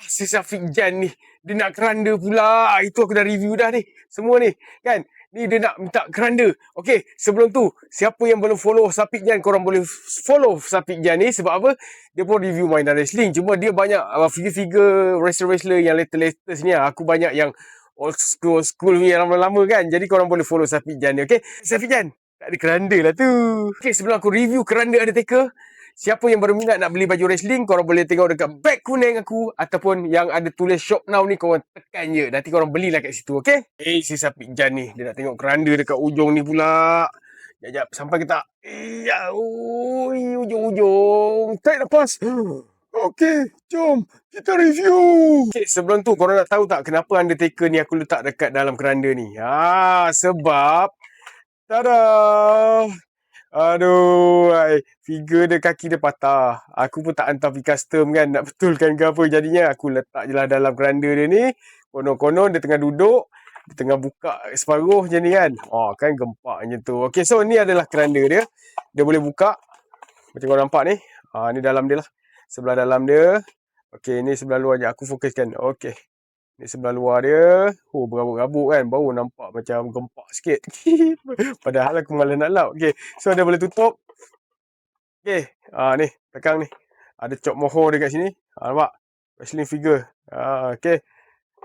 Si Syafiq Jan ni, dia nak keranda pula. Itu aku dah review dah ni. Semua ni, kan? Ni dia nak minta keranda. Okey, sebelum tu, siapa yang belum follow Syafiq Jan, korang boleh follow Syafiq Jan ni. Sebab apa? Dia pun review mainan wrestling. Cuma dia banyak figure-figure wrestler-wrestler yang latest ni. Aku banyak yang old school ni, yang lama-lama kan. Jadi korang boleh follow Syafiq Jan ni, okey? Syafiq Jan, tak ada keranda lah tu. Okey, sebelum aku review keranda Undertaker, siapa yang baru minat nak beli baju wrestling, korang boleh tengok dekat beg kuning aku ataupun yang ada tulis shop now ni, korang tekan je. Nanti korang belilah kat situ, okey? Si Syafiq Jan ni, dia nak tengok keranda dekat ujung ni pula. Sekejap, sampai ke tak? Ujung-ujung. Tarik nafas. Okey, jom kita review. Okey, sebelum tu korang nak tahu tak kenapa Undertaker ni aku letak dekat dalam keranda ni? Sebab tada! Aduh, figure dia, kaki dia patah. Aku pun tak hantar pergi custom kan, nak betulkan ke apa. Jadinya aku letak je lah dalam keranda dia ni. Konon-konon dia tengah duduk, dia tengah buka separuh je ni kan. Kan gempak macam tu. Okay, so ni adalah keranda dia. Dia boleh buka. Macam korang nampak ni. Ni dalam dia lah. Sebelah dalam dia. Okay, ni sebelah luar je. Aku fokuskan. Okay. Ni sebelah luar dia. Berabuk-rabuk kan. Baru nampak macam gempak sikit. Padahal aku malas nak lap. Okay. So, dia boleh tutup. Okay. Ni. Belakang ni. Ada cop mohor dekat sini. Nampak? Wrestling figure. Okay.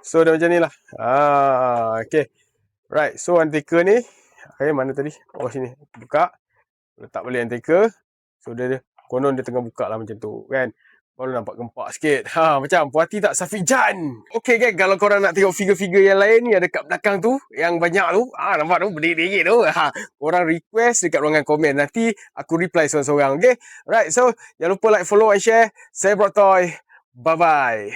So, dia macam ni lah. Okay. Right. So, Undertaker ni. Okay, mana tadi? Sini. Buka. Letak balik Undertaker. So, dia konon dia tengah buka lah macam tu. Kan? Baru nampak gempak sikit. Macam puas hati tak Syafiq Jan? Okey kan, kalau korang nak tengok figure-figure yang lain ni, ada kat belakang tu, yang banyak tu. Nampak tu, berdiri tu. Korang request dekat ruangan komen. Nanti aku reply seorang-seorang. Okay? Right, so jangan lupa like, follow and share. Saya Brock Toy. Bye-bye.